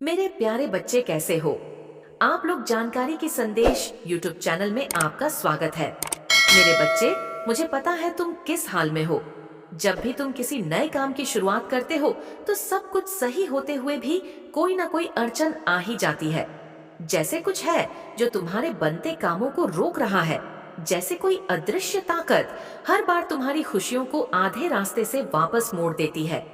मेरे प्यारे बच्चे कैसे हो। आप लोग जानकारी की संदेश YouTube चैनल में आपका स्वागत है। मेरे बच्चे, मुझे पता है तुम किस हाल में हो। जब भी तुम किसी नए काम की शुरुआत करते हो तो सब कुछ सही होते हुए भी कोई ना कोई अड़चन आ ही जाती है। जैसे कुछ है जो तुम्हारे बनते कामों को रोक रहा है। जैसे कोई अदृश्य ताकत हर बार तुम्हारी खुशियों को आधे रास्ते से वापस मोड़ देती है।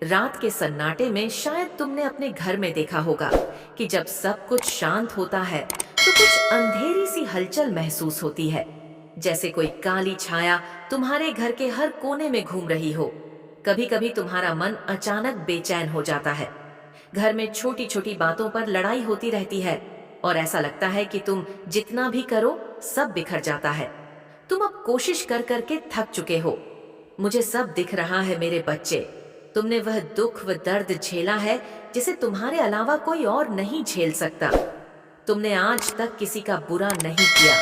रात के सन्नाटे में शायद तुमने अपने घर में देखा होगा कि जब सब कुछ शांत होता है तो कुछ अंधेरी सी हलचल महसूस होती है। जैसे कोई काली छाया तुम्हारे घर के हर कोने में घूम रही हो। कभी कभी तुम्हारा मन अचानक बेचैन हो जाता है। घर में छोटी छोटी बातों पर लड़ाई होती रहती है और ऐसा लगता है कि तुम जितना भी करो सब बिखर जाता है। तुम अब कोशिश कर करके थक चुके हो। मुझे सब दिख रहा है मेरे बच्चे। तुमने वह दुख व दर्द झेला है जिसे तुम्हारे अलावा कोई और नहीं झेल सकता। तुमने आज तक किसी का बुरा नहीं किया,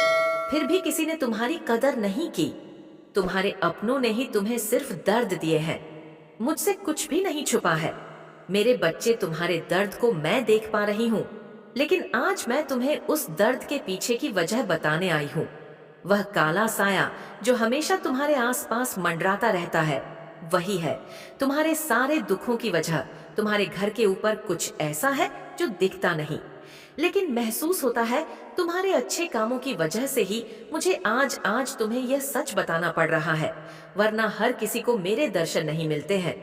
फिर भी किसी ने तुम्हारी कदर नहीं की। तुम्हारे अपनों ने ही तुम्हें सिर्फ दर्द दिए हैं। मुझसे कुछ भी नहीं छुपा है। मेरे बच्चे, तुम्हारे दर्द को मैं देख पा रही हूँ, लेकिन आज मैं तुम्हें उस दर्द के पीछे की वजह बताने आई हूँ। वह काला साया जो हमेशा तुम्हारे आसपास मंडराता रहता है, वही है तुम्हारे सारे दुखों की वजह। तुम्हारे घर के ऊपर कुछ ऐसा है जो दिखता नहीं, लेकिन महसूस होता है। तुम्हारे अच्छे कामों की वजह से ही मुझे आज आज तुम्हें यह सच बताना पड़ रहा है, वरना हर किसी को मेरे दर्शन नहीं मिलते हैं।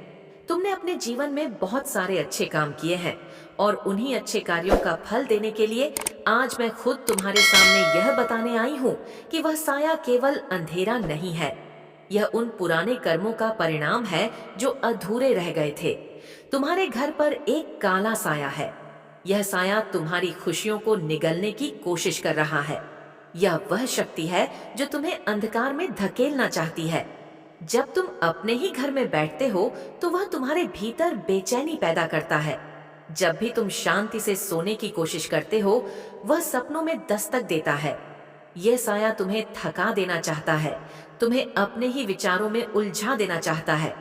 तुमने अपने जीवन में बहुत सारे अच्छे काम किए हैं और उन्हीं अच्छे कार्यों का फल देने के लिए आज मैं खुद तुम्हारे सामने यह बताने आई हूँ कि वह साया केवल अंधेरा नहीं है। यह उन पुराने कर्मों का परिणाम है जो अधूरे रह गए थे। तुम्हारे घर पर एक काला साया है। यह साया तुम्हारी खुशियों को निगलने की कोशिश कर रहा है। यह वह शक्ति है जो तुम्हें अंधकार में धकेलना चाहती है। जब तुम अपने ही घर में बैठते हो तो वह तुम्हारे भीतर बेचैनी पैदा करता है। जब भी तुम शांति से सोने की कोशिश करते हो, वह सपनों में दस्तक देता है। यह साया तुम्हें थका देना चाहता है, तुम्हें अपने ही विचारों में उलझा देना चाहता है।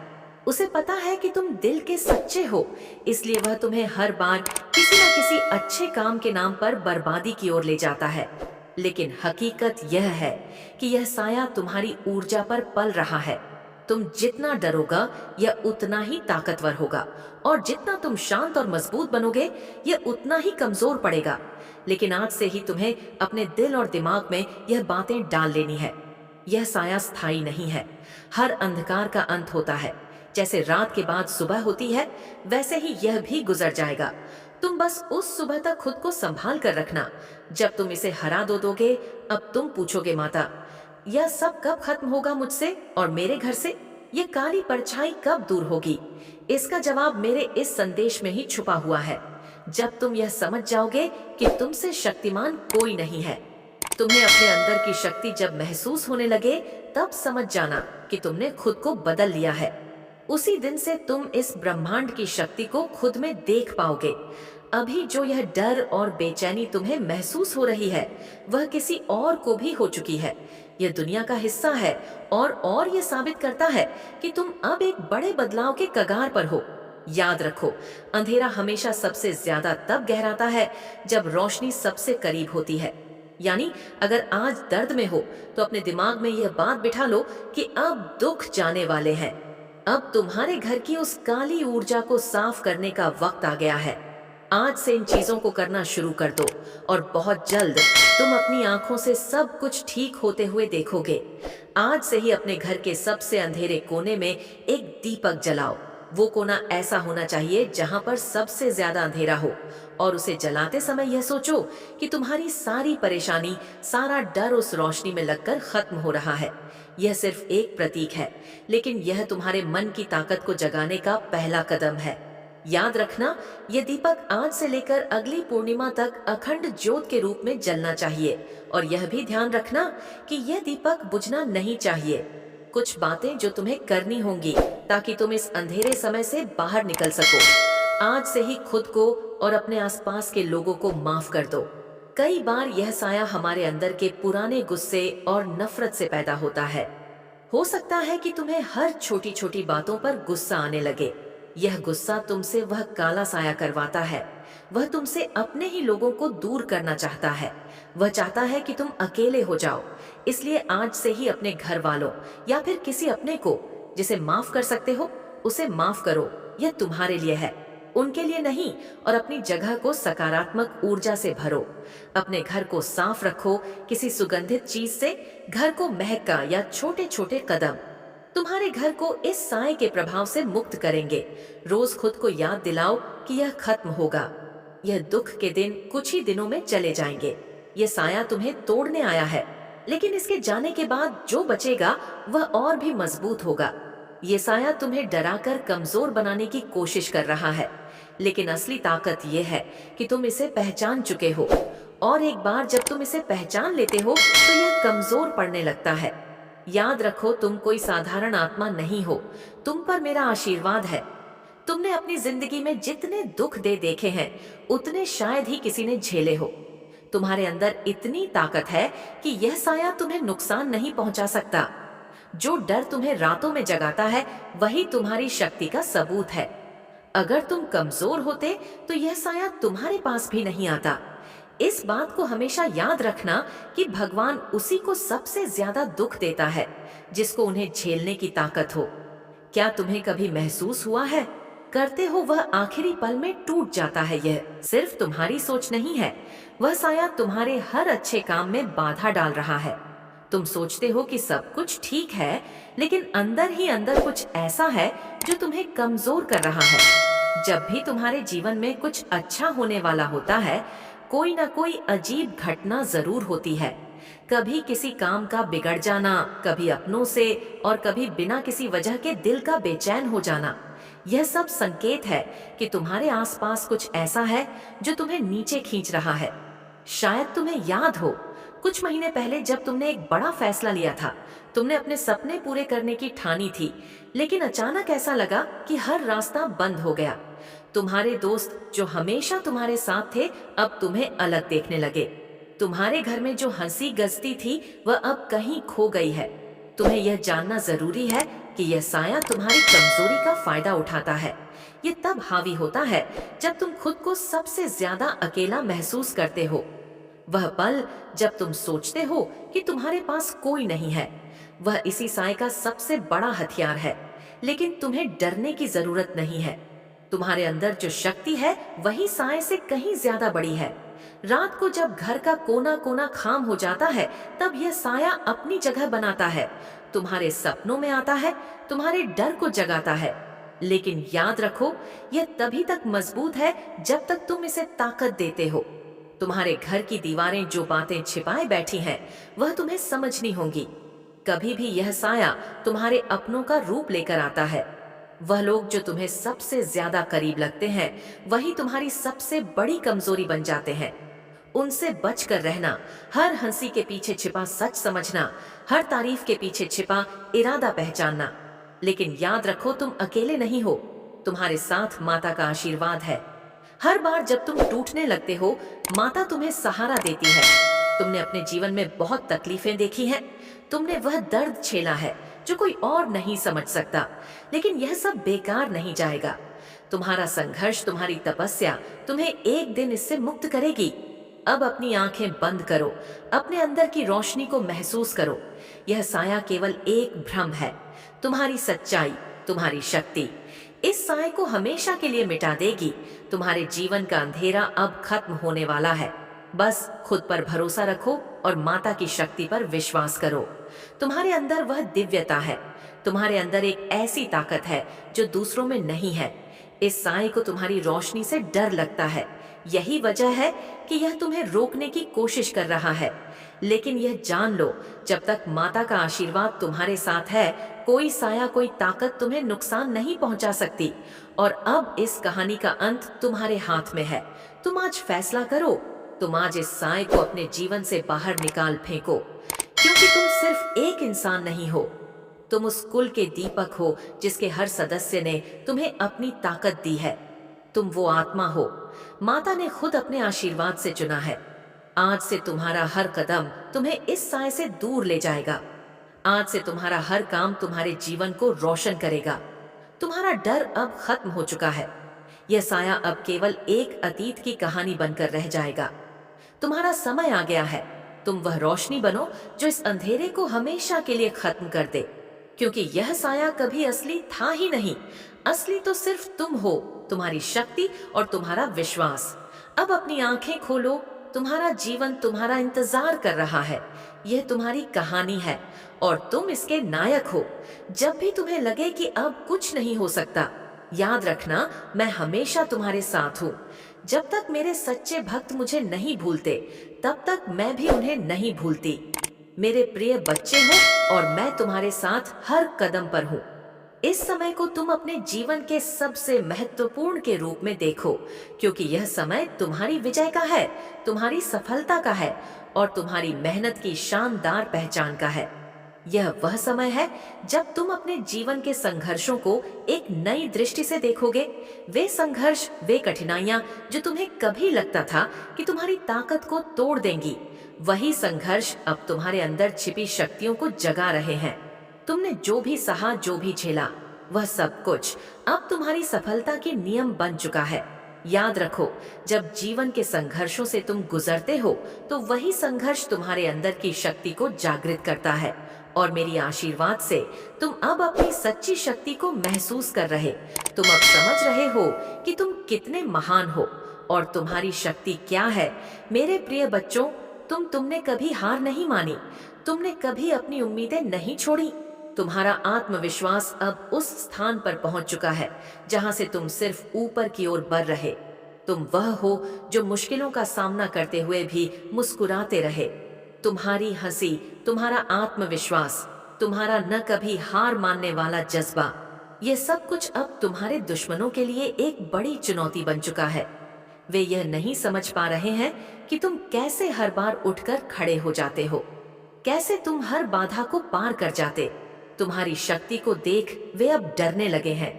उसे पता है कि तुम दिल के सच्चे हो, इसलिए वह तुम्हें हर बार किसी न किसी अच्छे काम के नाम पर बर्बादी की ओर ले जाता है। लेकिन हकीकत यह है कि यह साया तुम्हारी ऊर्जा पर पल रहा है। तुम जितना डरोगा यह उतना ही ताकतवर होगा, और जितना तुम शांत और मजबूत बनोगे यह उतना ही कमजोर पड़ेगा। लेकिन आज से ही तुम्हें अपने दिल और दिमाग में यह बातें डाल लेनी है। यह साया स्थायी नहीं है। हर अंधकार का अंत होता है। जैसे रात के बाद सुबह होती है, वैसे ही यह भी गुजर जाएगा। तुम बस उस सुबह तक खुद को संभाल कर रखना। जब तुम इसे हरा दोगे, अब तुम पूछोगे, माता, यह सब कब खत्म होगा मुझसे और मेरे घर से? ये काली परछाई कब दूर होगी? इसका जवाब मेरे इस संदेश में ही छुपा हुआ है। जब तुम यह समझ जाओगे कि तुमसे शक्तिमान कोई नहीं है, तुम्हें अपने अंदर की शक्ति जब महसूस होने लगे, तब समझ जाना कि तुमने खुद को बदल लिया है। उसी दिन से तुम इस ब्रह्मांड की शक्ति को खुद में देख पाओगे। अभी जो यह डर और बेचैनी तुम्हें महसूस हो रही है, वह किसी और को भी हो चुकी है। यह दुनिया का हिस्सा है, और यह साबित करता है कि तुम अब एक बड़े बदलाव के कगार पर हो। याद रखो, अंधेरा हमेशा सबसे ज्यादा तब गहराता है जब रोशनी सबसे करीब होती है। यानी अगर आज दर्द में हो तो अपने दिमाग में यह बात बिठा लो कि अब दुख जाने वाले हैं। अब तुम्हारे घर की उस काली ऊर्जा को साफ करने का वक्त आ गया है। आज से इन चीजों को करना शुरू कर दो, और बहुत जल्द तुम अपनी आंखों से सब कुछ ठीक होते हुए देखोगे। आज से ही अपने घर के सबसे अंधेरे कोने में एक दीपक जलाओ। वो कोना ऐसा होना चाहिए जहां पर सबसे ज्यादा अंधेरा हो, और उसे जलाते समय यह सोचो कि तुम्हारी सारी परेशानी, सारा डर उस रोशनी में लगकर खत्म हो रहा है। यह सिर्फ एक प्रतीक है, लेकिन यह तुम्हारे मन की ताकत को जगाने का पहला कदम है। याद रखना, यह दीपक आज से लेकर अगली पूर्णिमा तक अखंड ज्योत के रूप में जलना चाहिए। और यह भी ध्यान रखना कि यह दीपक बुझना नहीं चाहिए। कुछ बातें जो तुम्हें करनी होंगी ताकि तुम इस अंधेरे समय से बाहर निकल सको। आज से ही खुद को और अपने आसपास के लोगों को माफ कर दो। कई बार यह साया हमारे अंदर के पुराने गुस्से और नफरत से पैदा होता है। हो सकता है कि तुम्हें हर छोटी छोटी बातों पर गुस्सा आने लगे। यह गुस्सा तुमसे वह काला साया करवाता है वह तुमसे अपने ही लोगों को दूर करना चाहता है। वह चाहता है कि तुम अकेले हो जाओ। इसलिए आज से ही अपने घर वालों या फिर किसी अपने को जिसे माफ कर सकते हो उसे माफ करो। यह तुम्हारे लिए है, उनके लिए नहीं। और अपनी जगह को सकारात्मक ऊर्जा से भरो। अपने घर को साफ रखो, किसी सुगंधित चीज से घर को महका या छोटे छोटे कदम तुम्हारे घर को इस साए के प्रभाव से मुक्त करेंगे। रोज खुद को याद दिलाओ कि यह खत्म होगा। यह दुख के दिन कुछ ही दिनों में चले जाएंगे। यह साया तुम्हें तोड़ने आया है, लेकिन इसके जाने के बाद जो बचेगा वह और भी मजबूत होगा। ये साया तुम्हें डराकर कमजोर बनाने की कोशिश कर रहा है, लेकिन असली ताकत यह है कि तुम इसे पहचान चुके हो। और एक बार जब तुम इसे पहचान लेते हो तो यह कमजोर पड़ने लगता है। याद रखो, तुम कोई साधारण आत्मा नहीं हो। तुम पर मेरा आशीर्वाद है। तुमने अपनी जिंदगी में जितने दुख दे देखे हैं उतने शायद ही किसी ने झेले हो। तुम्हारे अंदर इतनी ताकत है कि यह साया तुम्हें नुकसान नहीं पहुंचा सकता। जो डर तुम्हें रातों में जगाता है वही तुम्हारी शक्ति का सबूत है। अगर तुम कमजोर होते तो यह साया तुम्हारे पास भी नहीं आता। इस बात को हमेशा याद रखना कि भगवान उसी को सबसे ज्यादा दुख देता है जिसको उन्हें झेलने की ताकत हो। क्या तुम्हें कभी महसूस हुआ है करते हो वह आखिरी पल में टूट जाता है? यह सिर्फ तुम्हारी सोच नहीं है, वह साया तुम्हारे हर अच्छे काम में बाधा डाल रहा है। तुम सोचते हो कि सब कुछ ठीक है, लेकिन अंदर ही अंदर कुछ ऐसा है जो तुम्हें कमजोर कर रहा है। जब भी तुम्हारे जीवन में कुछ अच्छा होने वाला होता है, कोई ना कोई अजीब घटना जरूर होती है। कभी किसी काम का बिगड़ जाना, कभी अपनों से, और कभी बिना किसी वजह के दिल का बेचैन हो जाना। यह सब संकेत है कि तुम्हारे आसपास कुछ ऐसा है जो तुम्हें नीचे खींच रहा है। शायद तुम्हें याद हो, कुछ महीने पहले जब तुमने एक बड़ा फैसला लिया था, तुमने अपने सपने पूरे करने की ठानी थी, लेकिन अचानक ऐसा लगा कि हर रास्ता बंद हो गया। तुम्हारे दोस्त जो हमेशा तुम्हारे साथ थे अब तुम्हें अलग देखने लगे। तुम्हारे घर में जो हंसी गजती थी वह अब कहीं खो गई है। तुम्हें यह जानना जरूरी है कि यह साया तुम्हारी कमजोरी का फायदा उठाता है। ये तब हावी होता है जब तुम खुद को सबसे ज्यादा अकेला महसूस करते हो। वह पल जब तुम सोचते हो कि तुम्हारे पास कोई नहीं है, वह इसी साए का सबसे बड़ा हथियार है। लेकिन तुम्हें डरने की जरूरत नहीं है। तुम्हारे अंदर जो शक्ति है वही साए से कहीं ज्यादा बड़ी है। रात को जब घर का कोना कोना खाम हो जाता है, तब यह साया अपनी जगह बनाता है, तुम्हारे सपनों में आता है, तुम्हारे डर को जगाता है। लेकिन याद रखो, यह तभी तक मजबूत है जब तक तुम इसे ताकत देते हो। तुम्हारे घर की दीवारें जो बातें छिपाए बैठी हैं, वह तुम्हें समझनी होंगी। कभी भी यह साया तुम्हारे अपनों का रूप लेकर आता है। वह लोग जो तुम्हें सबसे ज्यादा करीब लगते हैं वही तुम्हारी सबसे बड़ी कमजोरी बन जाते हैं। उनसे बचकर रहना, हर हंसी के पीछे छिपा सच समझना, हर तारीफ के पीछे छिपा इरादा पहचानना। लेकिन याद रखो, तुम अकेले नहीं हो, तुम्हारे साथ माता का आशीर्वाद है। हर बार जब तुम टूटने लगते हो, माता तुम्हें सहारा देती है। तुमने अपने जीवन में बहुत तकलीफें देखी हैं, तुमने वह दर्द झेला है जो कोई और नहीं समझ सकता, लेकिन यह सब बेकार नहीं जाएगा। तुम्हारा संघर्ष, तुम्हारी तपस्या तुम्हें एक दिन इससे मुक्त करेगी। अब अपनी आंखें बंद करो, अपने अंदर की रोशनी को महसूस करो। यह साया केवल एक भ्रम है। तुम्हारी सच्चाई, तुम्हारी शक्ति इस साए को हमेशा के लिए मिटा देगी। तुम्हारे जीवन का अंधेरा अब खत्म होने वाला है। बस खुद पर भरोसा रखो और माता की शक्ति पर विश्वास करो। तुम्हारे अंदर वह दिव्यता है, तुम्हारे अंदर एक ऐसी ताकत है जो दूसरों में नहीं है। इस साए को तुम्हारी रोशनी से डर लगता है। यही वजह है कि यह तुम्हें रोकने की कोशिश कर रहा है। लेकिन यह जान लो, जब तक माता का आशीर्वाद तुम्हारे साथ है, कोई साया, कोई ताकत तुम्हें नुकसान नहीं पहुंचा सकती। और अब इस कहानी का अंत तुम्हारे हाथ में है। तुम आज फैसला करो, तुम आज इस साए को अपने जीवन से बाहर निकाल फेंको, क्योंकि तुम सिर्फ एक इंसान नहीं हो, तुम उस कुल के दीपक हो जिसके हर सदस्य ने तुम्हें अपनी ताकत दी है। तुम वो आत्मा हो माता ने खुद अपने आशीर्वाद से चुना है। आज से तुम्हारा हर कदम तुम्हें इस साए से दूर ले जाएगा। आज से तुम्हारा हर काम तुम्हारे जीवन को रोशन करेगा। तुम्हारा डर अब खत्म हो चुका है। यह साया अब केवल एक अतीत की कहानी बनकर रह जाएगा। तुम्हारा समय आ गया है। तुम वह रोशनी बनो जो इस अंधेरे को हमेशा के लिए खत्म कर दे, क्योंकि यह साया कभी असली था ही नहीं। असली तो सिर्फ तुम हो, तुम्हारी शक्ति और तुम्हारा विश्वास। अब अपनी आंखें खोलो, तुम्हारा जीवन तुम्हारा इंतजार कर रहा है। यह तुम्हारी कहानी है और तुम इसके नायक हो। जब भी तुम्हें लगे कि अब कुछ नहीं हो सकता, याद रखना मैं हमेशा तुम्हारे साथ हूँ। जब तक मेरे सच्चे भक्त मुझे नहीं भूलते, तब तक मैं भी उन्हें नहीं भूलती। मेरे प्रिय बच्चे हो और मैं तुम्हारे साथ हर कदम पर हूँ। इस समय को तुम अपने जीवन के सबसे महत्वपूर्ण के रूप में देखो, क्योंकि यह समय तुम्हारी विजय का है, तुम्हारी सफलता का है और तुम्हारी मेहनत की शानदार पहचान का है। यह वह समय है जब तुम अपने जीवन के संघर्षों को एक नई दृष्टि से देखोगे। वे संघर्ष, वे कठिनाइयां जो तुम्हें कभी लगता था कि तुम्हारी ताकत को तोड़ देंगी, वही संघर्ष अब तुम्हारे अंदर छिपी शक्तियों को जगा रहे हैं। तुमने जो भी सहा, जो भी झेला, वह सब कुछ अब तुम्हारी सफलता के नियम बन चुका है। याद रखो, जब जीवन के संघर्षों से तुम गुजरते हो, तो वही संघर्ष तुम्हारे अंदर की शक्ति को जागृत करता है और मेरी आशीर्वाद से तुम अब अपनी सच्ची शक्ति को महसूस कर रहे। तुम अब समझ रहे हो कि तुम कितने महान हो और तुम्हारी शक्ति क्या है। मेरे प्रिय बच्चों, तुमने कभी हार नहीं मानी, तुमने कभी अपनी उम्मीदें नहीं छोड़ी। तुम्हारा आत्मविश्वास अब उस स्थान पर पहुंच चुका है जहां से तुम सिर्फ ऊपर की ओर बढ़ रहे। तुम वह हो जो मुश्किलों का सामना करते हुए भी मुस्कुराते रहे। तुम्हारी हंसी, तुम्हारा आत्मविश्वास, तुम्हारा न कभी हार मानने वाला जज्बा, ये सब कुछ अब तुम्हारे दुश्मनों के लिए एक बड़ी चुनौती बन चुका है। वे यह नहीं समझ पा रहे हैं कि तुम कैसे हर बार उठकर खड़े हो जाते हो, कैसे तुम हर बाधा को पार कर जाते। तुम्हारी शक्ति को देख वे अब डरने लगे हैं।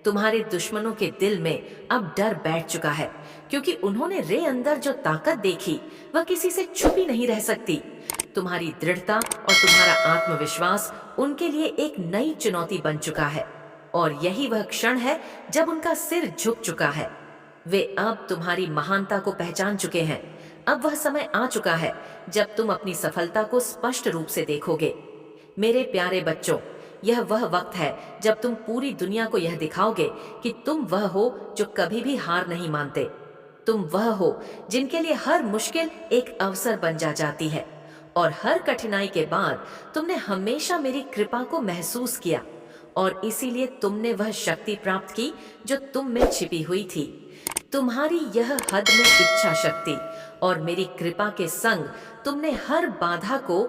तुम्हारे दुश्मनों के दिल में अब डर बैठ चुका है, क्योंकि उन्होंने रे अंदर जो ताकत देखी वह किसी से छुपी नहीं रह सकती। तुम्हारी दृढ़ता और तुम्हारा आत्मविश्वास उनके लिए एक नई चुनौती बन चुका है और यही वह क्षण है जब उनका सिर झुक चुका है। वे अब तुम्हारी महानता को पहचान चुके हैं। अब वह समय आ चुका है जब तुम अपनी सफलता को स्पष्ट रूप से देखोगे। मेरे प्यारे बच्चों, यह वह वक्त है जब तुम पूरी दुनिया को यह दिखाओगे कि तुम वह हो जो कभी भी हार नहीं मानते। तुम वह हो जिनके लिए हर मुश्किल एक अवसर बन जाती है और हर कठिनाई के बाद तुमने हमेशा मेरी कृपा को महसूस किया और इसीलिए तुमने वह शक्ति प्राप्त की जो तुम में छिपी हुई थी। तुम्हारी यह हद में इच्छा शक्ति और मेरी कृपा के संग तुमने हर बाधा को